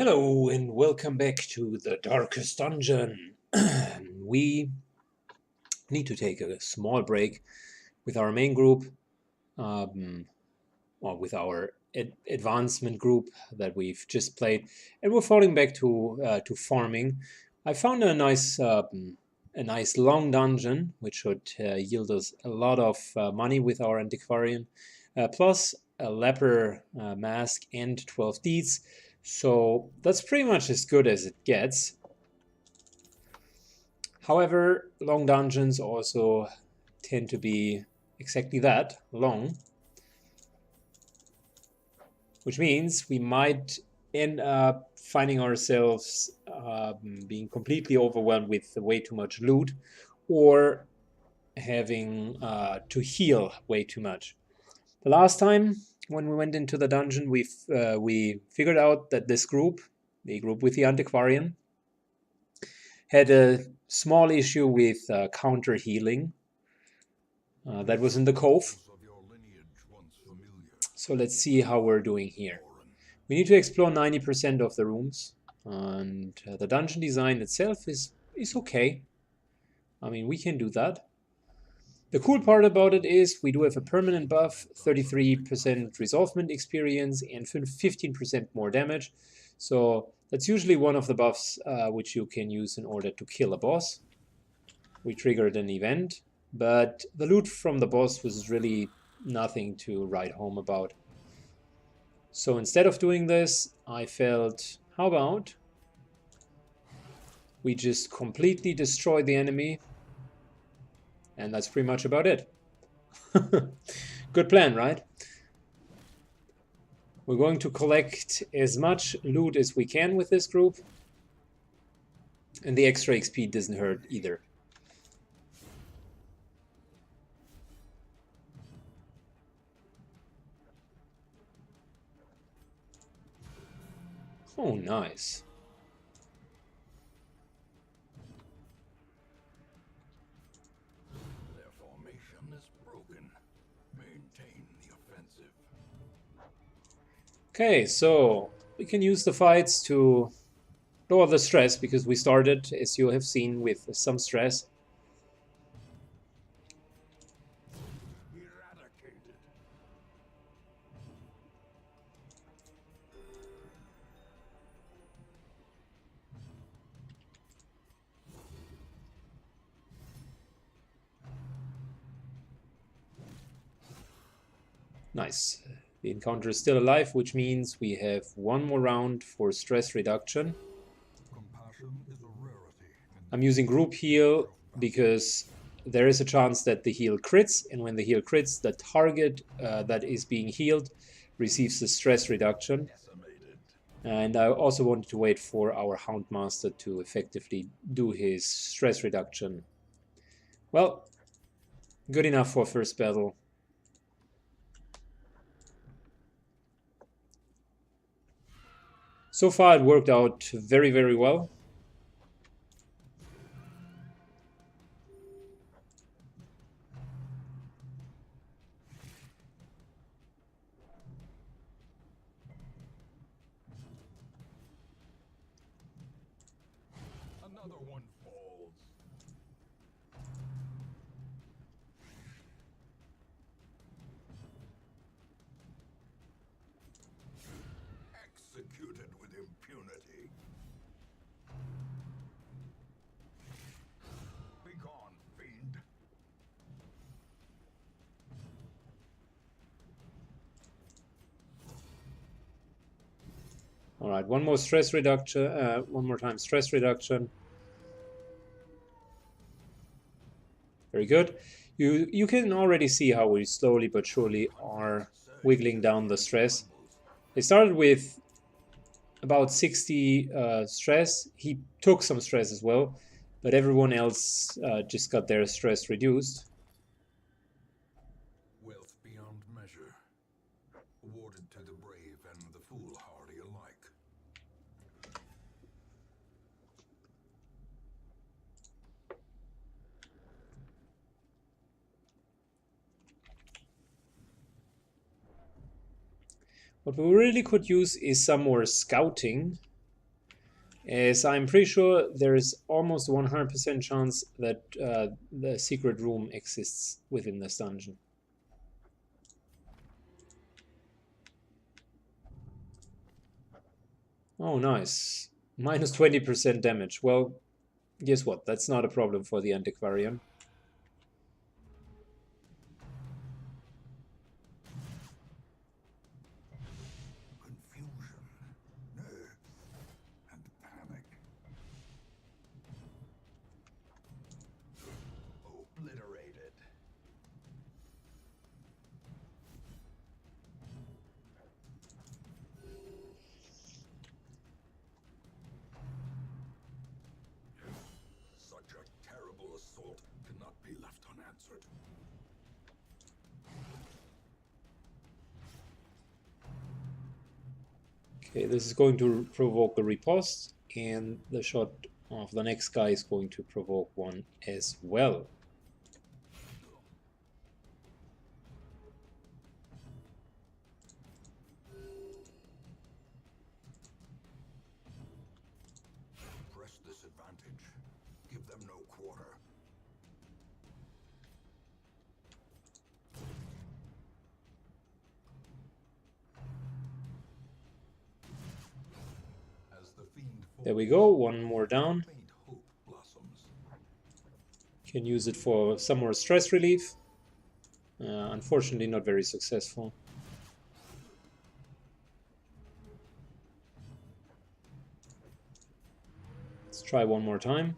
Hello and welcome back to the Darkest Dungeon. We need to take a small break with our main group, um, or with our advancement group that we've just played, and we're falling back to farming. I found a nice long dungeon which should yield us a lot of money with our antiquarian, plus a leper mask and 12 deeds. So that's pretty much as good as it gets. However, long dungeons also tend to be exactly that, long, which means we might end up finding ourselves being completely overwhelmed with way too much loot, or having to heal way too much. The last time when we went into the dungeon, we figured out that this group, the group with the antiquarian, had a small issue with counter healing. That was in the cove. So let's see how we're doing here. We need to explore 90% of the rooms, and the dungeon design itself is okay. I mean, we can do that. The cool part about it is we do have a permanent buff, 33% resolvement experience, and 15% more damage. So that's usually one of the buffs which you can use in order to kill a boss. We triggered an event, but the loot from the boss was really nothing to write home about. So instead of doing this, I felt, how about we just completely destroy the enemy, and that's pretty much about it. Good plan, right? We're going to collect as much loot as we can with this group, and the extra XP doesn't hurt either. Oh, nice. Their formation is broken. Maintain the offensive. Okay, so we can use the fights to lower the stress, because we started, as you have seen, with some stress. Eradicated. Nice. The encounter is still alive, which means we have one more round for stress reduction. Compassion is a rarity. I'm using group heal because there is a chance that the heal crits, and when the heal crits, the target that is being healed receives the stress reduction. Decimated. And I also wanted to wait for our Houndmaster to effectively do his stress reduction. Well, good enough for first battle. So far it worked out very, very well. Another one falls. Executed with impunity. Begone, fiend. All right, one more stress reduction. One more time stress reduction. Very good. You can already see how we slowly but surely are wiggling down the stress. It started with about 60 stress. He took some stress as well, but everyone else just got their stress reduced. Wealth beyond measure. Awarded to the brave and the foolhardy alike. What we really could use is some more scouting. is I'm pretty sure there is almost 100% chance that the secret room exists within this dungeon. Oh, nice. Minus 20% damage. Well, guess what? That's not a problem for the Antiquarian. Confusion, nerves, and panic. Obliterated. Such a terrible assault cannot be left unanswered. Okay, this is going to provoke a riposte, and the shot of the next guy is going to provoke one as well. Press this advantage. Give them no quarter. As the fiend There we go, one more down. faint hope blossoms. Can use it for some more stress relief. Unfortunately, not very successful. Let's try one more time.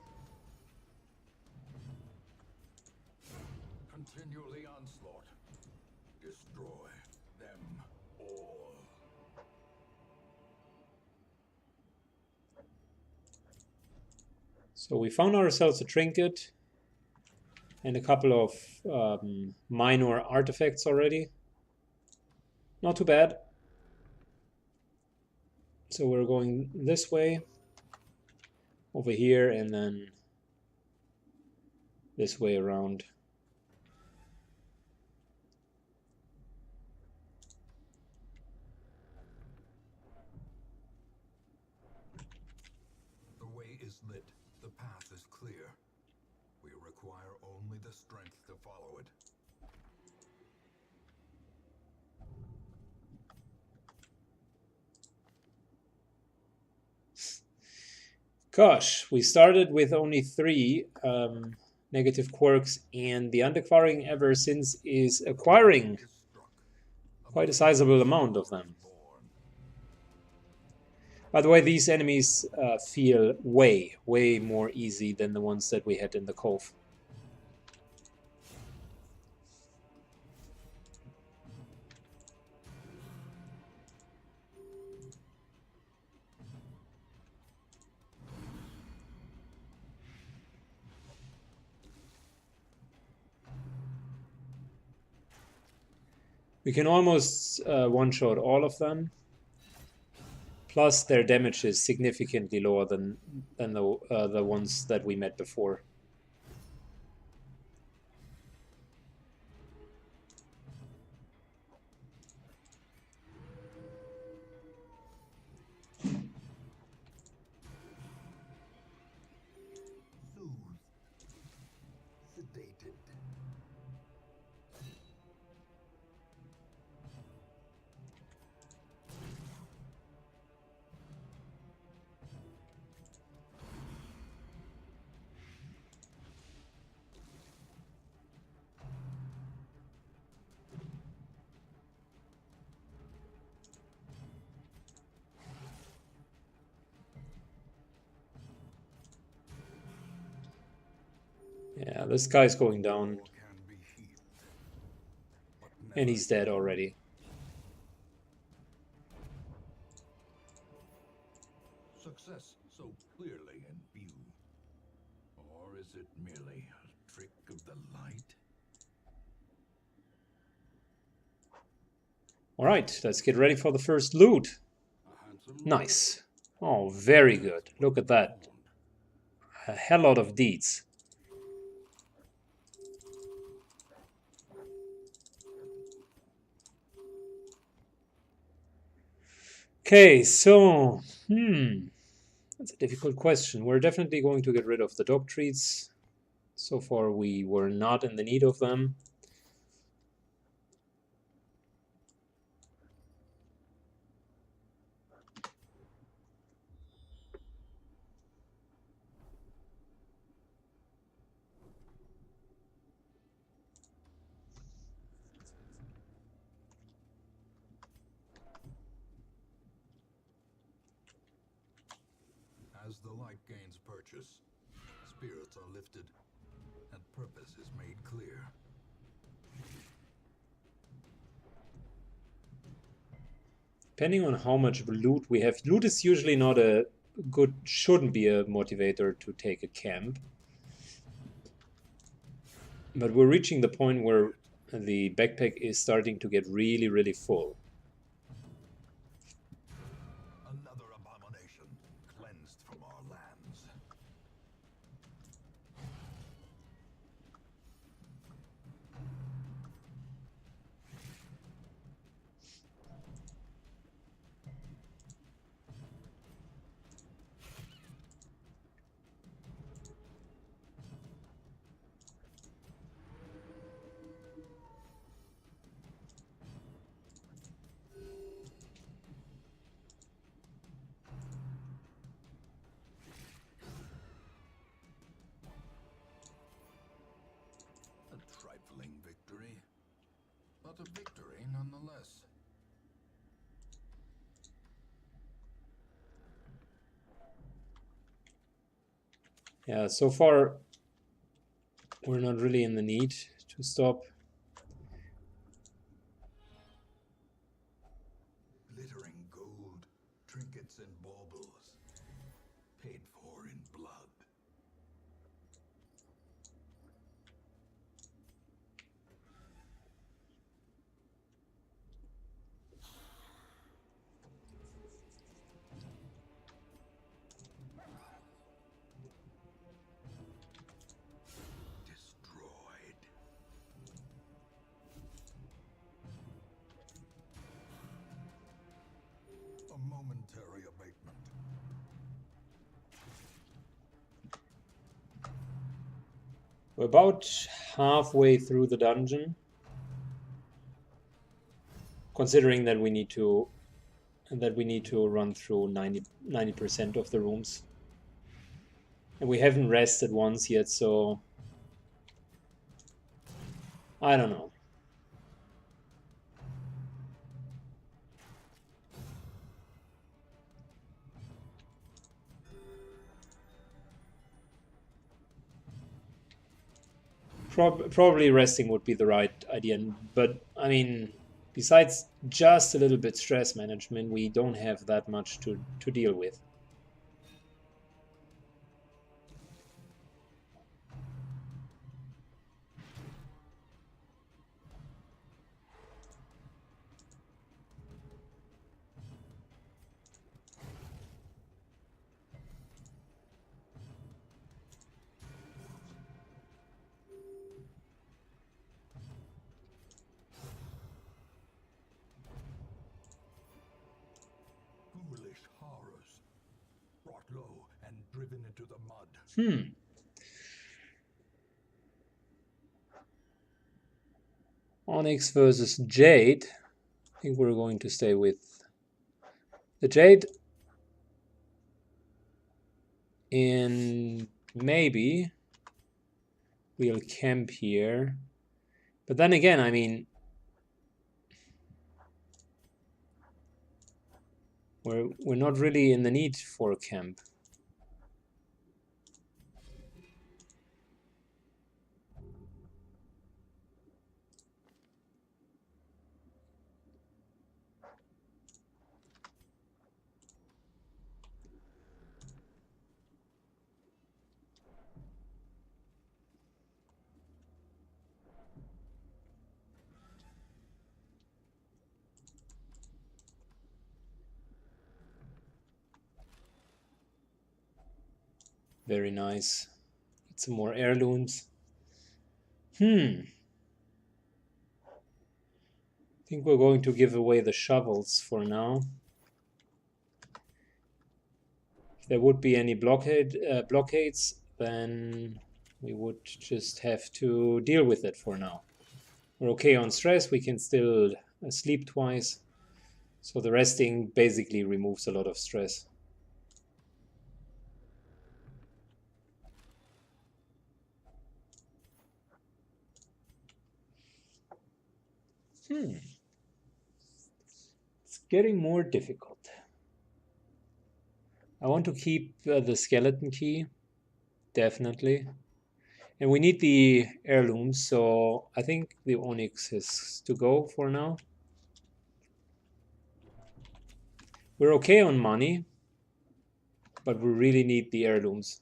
Continue the onslaught. Destroy them all. So we found ourselves a trinket and a couple of minor artifacts already. Not too bad. So we're going this way, over here, and then this way around. The way is lit. The path is clear. We require only the strength to follow it. Gosh, we started with only 3 negative quirks, and the Antiquarian ever since is acquiring Is struck. quite a sizable amount of them. Born. By the way, these enemies feel way more easy than the ones that we had in the cove. We can almost one-shot all of them. Plus, their damage is significantly lower than the ones that we met before. Soothed. Sedated. Yeah, this guy's going down, All can be healed. But and never he's dead already. success so clearly in view. Or is it merely a trick of the light? All right, let's get ready for the first loot. A handsome Nice. Oh, very good. Look at that. A hell lot of deeds. Okay, so, That's a difficult question. We're definitely going to get rid of the dog treats. So far we were not in the need of them. As the light gains purchase, spirits are lifted, and purpose is made clear. Depending on how much loot we have, loot is usually not a good, shouldn't be a motivator to take a camp. But we're reaching the point where the backpack is starting to get really, really full. Another abomination cleansed from our lands. A trifling victory, but a victory nonetheless. Yeah, so far we're not really in the need to stop. Glittering gold, trinkets and baubles, paid for in blood. Destroyed. A momentary abatement. We're about halfway through the dungeon, considering that we need to run through 90% of the rooms. And we haven't rested once yet, so I don't know. Probably resting would be the right idea, but I mean, besides just a little bit stress management, we don't have that much to deal with. Foolish horrors, brought low and driven into the mud. Onyx versus Jade. I think we're going to stay with the Jade. And maybe we'll camp here. But then again, I mean, we're not really in the need for a camp. Very nice. Get some more heirlooms. I think we're going to give away the shovels for now. If there would be any blockades, then we would just have to deal with it for now. We're okay on stress. We can still sleep twice. So the resting basically removes a lot of stress. It's getting more difficult. I want to keep the skeleton key, definitely. And we need the heirlooms, so I think the onyx is to go for now. We're okay on money, but we really need the heirlooms.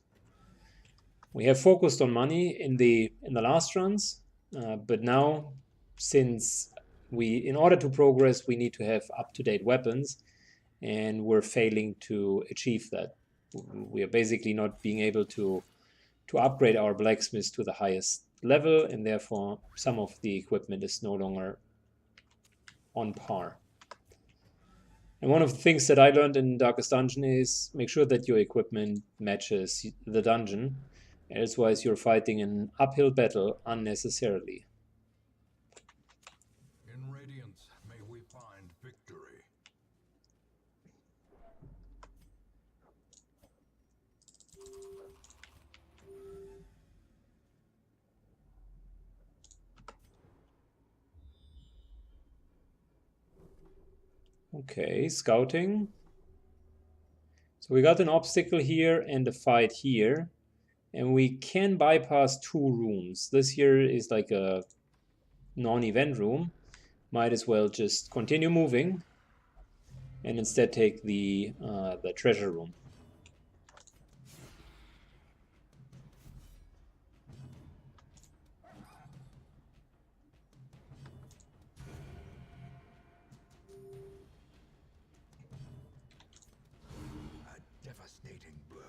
We have focused on money in the last runs, but now, since in order to progress, we need to have up-to-date weapons, and we're failing to achieve that. We are basically not being able to upgrade our blacksmith to the highest level, and therefore some of the equipment is no longer on par. And one of the things that I learned in Darkest Dungeon is make sure that your equipment matches the dungeon. Otherwise, you're fighting an uphill battle unnecessarily. In Radiance, may we find victory. Okay, scouting. So we got an obstacle here and a fight here. And we can bypass 2 rooms. This here is like a non-event room. Might as well just continue moving and instead take the treasure room. A devastating blow.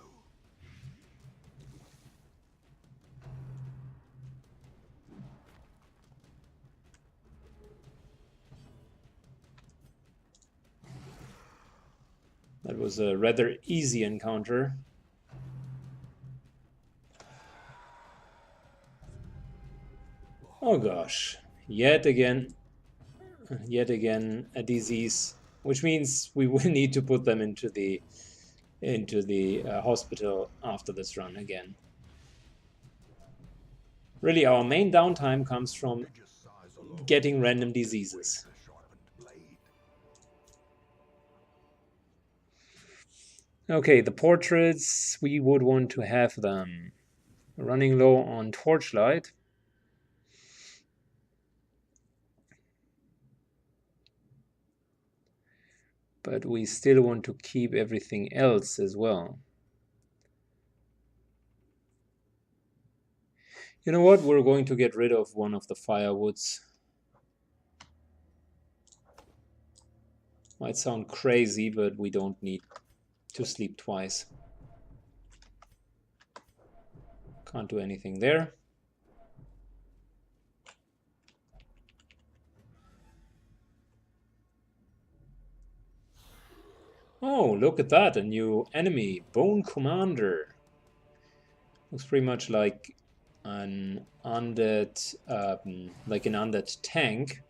That was a rather easy encounter. Oh gosh, yet again a disease, which means we will need to put them into the hospital after this run again. Really, our main downtime comes from getting random diseases. Okay, the portraits, we would want to have them running low on torchlight. But we still want to keep everything else as well. You know what? We're going to get rid of one of the firewoods. Might sound crazy, but we don't need to sleep twice. Can't do anything there. Oh, look at that, a new enemy, Bone Commander. Looks pretty much like an undead, tank.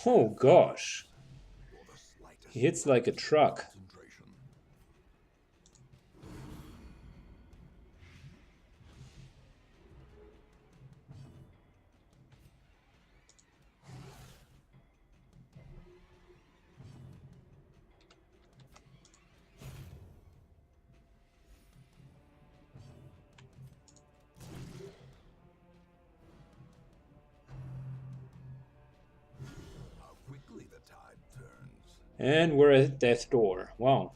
Oh gosh, he hits like a truck. And we're at death's door. Wow.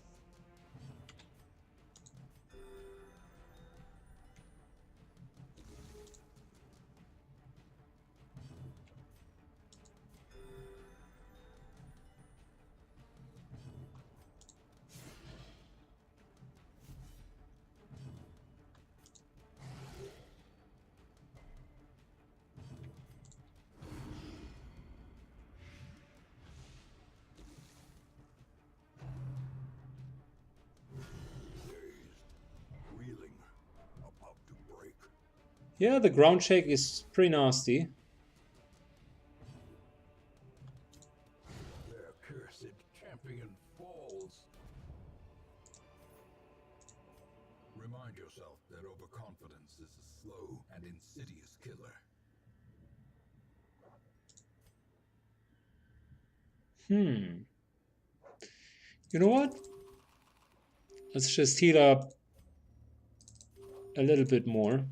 Yeah, the ground check is pretty nasty. Their cursed champion falls. Remind yourself that overconfidence is a slow and insidious killer. You know what? Let's just heal up a little bit more.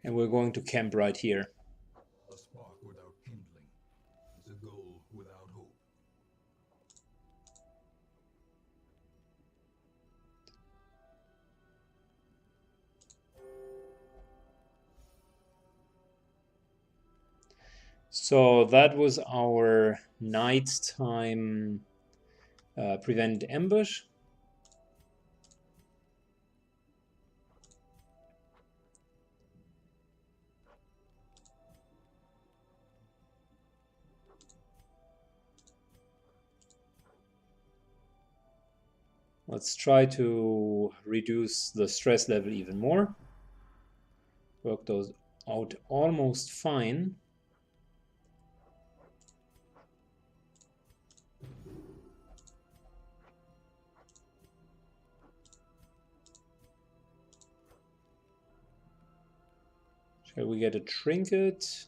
And we're going to camp right here. A spark without kindling is a goal without hope. So that was our nighttime prevent ambush. Let's try to reduce the stress level even more. Work those out almost fine. Shall we get a trinket?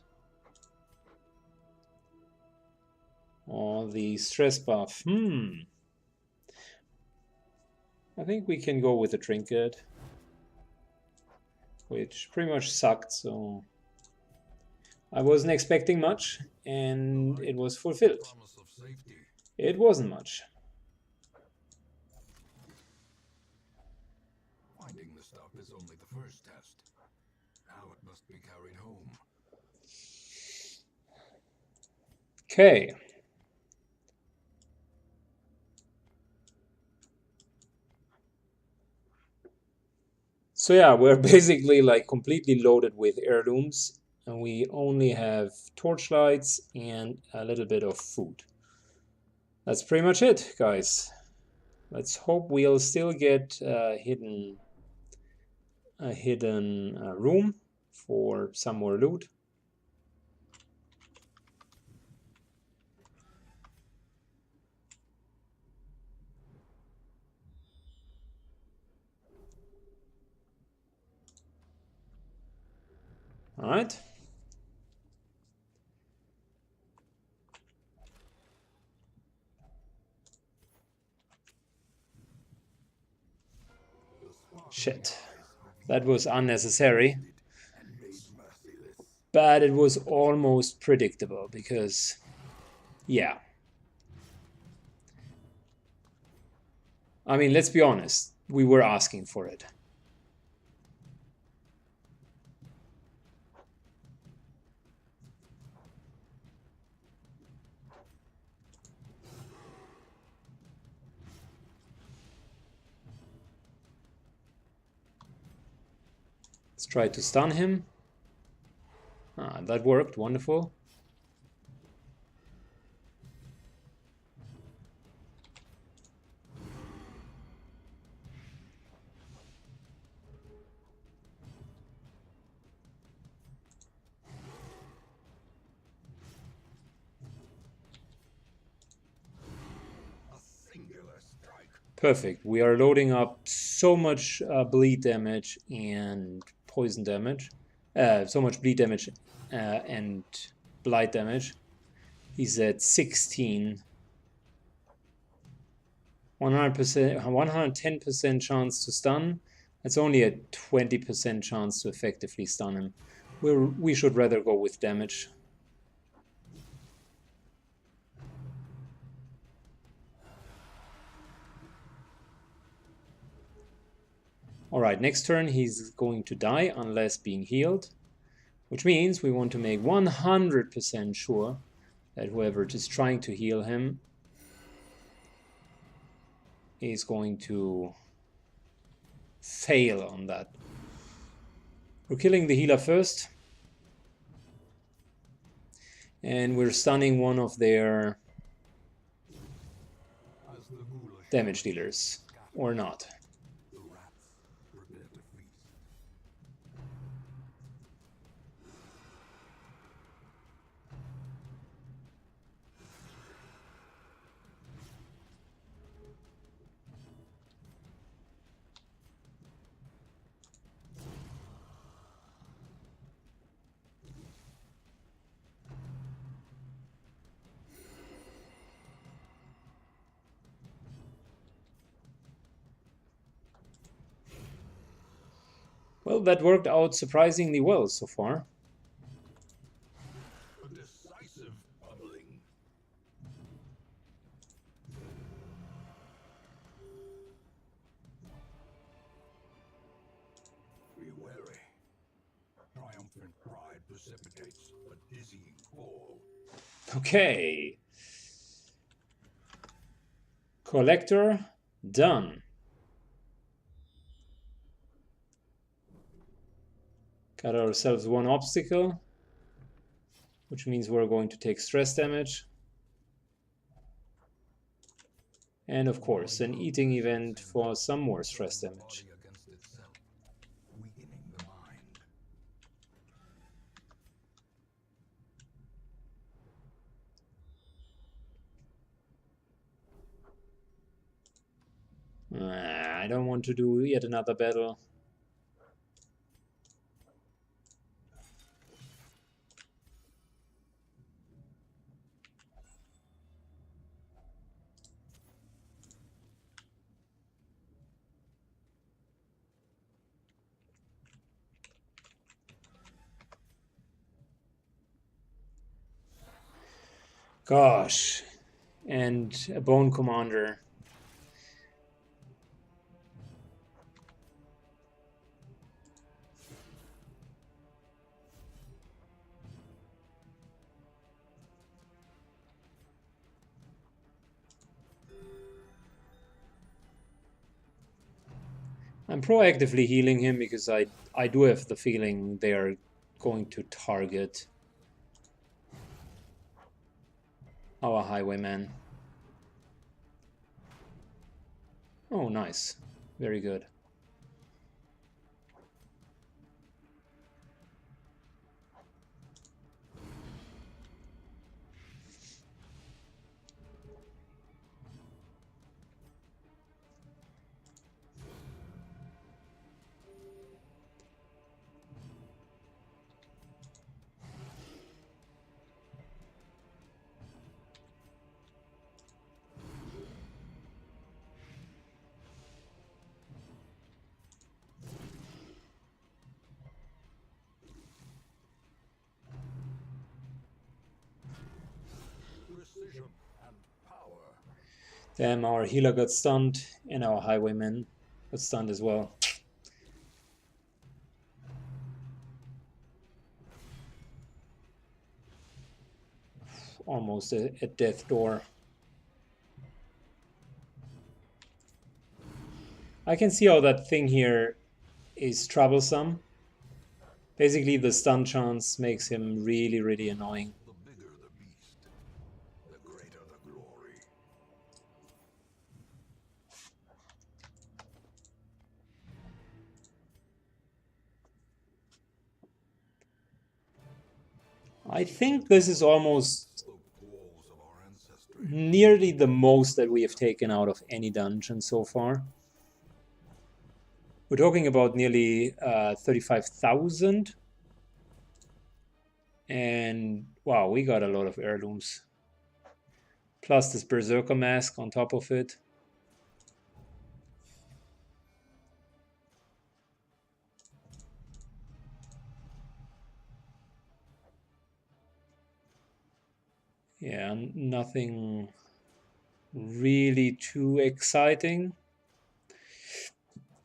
Or the stress buff? I think we can go with a trinket, which pretty much sucked, so I wasn't expecting much, and it was fulfilled. Promise of safety. It wasn't much. Finding the stuff is only the first test. Now it must be carried home. Okay. So yeah, we're basically like completely loaded with heirlooms, and we only have torchlights and a little bit of food. That's pretty much it, guys. Let's hope we'll still get a hidden room for some more loot. All right. Shit. That was unnecessary. But it was almost predictable because, yeah. I mean, let's be honest. We were asking for it. Let's try to stun him. Ah, that worked. Wonderful. Perfect. We are loading up so much bleed damage and poison damage. So much bleed damage and blight damage. He's at 16. 100%, 110% chance to stun. That's only a 20% chance to effectively stun him. We should rather go with damage. Alright, next turn he's going to die unless being healed, which means we want to make 100% sure that whoever is trying to heal him is going to fail on that. We're killing the healer first, and we're stunning one of their damage dealers, or not. Well, that worked out surprisingly well so far. A decisive bubbling. Be wary. Triumphant pride precipitates a dizzying fall. Okay. Collector, done. Got ourselves one obstacle, which means we're going to take stress damage. And of course, an eating event for some more stress damage. Against itself, weakening the mind. I don't want to do yet another battle. Gosh, and a bone commander. I'm proactively healing him because I do have the feeling they are going to target our highwayman. Oh, nice. Very good. Precision and power. Damn, our healer got stunned, and our highwayman got stunned as well. Almost a death door. I can see how that thing here is troublesome. Basically, the stun chance makes him really, really annoying. The bigger the beast, the greater the glory. I think this is almost The walls of our ancestry. nearly the most that we have taken out of any dungeon so far. We're talking about nearly 35,000. And wow, we got a lot of heirlooms. Plus this Berserker mask on top of it. Yeah, nothing really too exciting.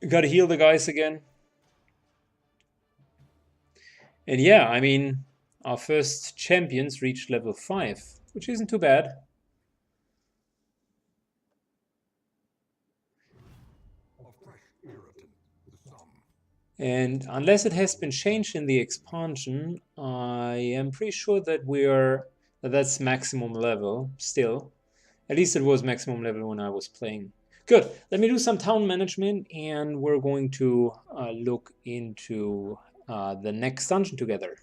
Gotta heal the guys again. And yeah, I mean, our first champions reached level 5, which isn't too bad. A fresh irritant, the sum. And unless it has been changed in the expansion, I am pretty sure that that's maximum level still. At least it was maximum level when I was playing. Good. Let me do some town management, and we're going to look into the next dungeon together.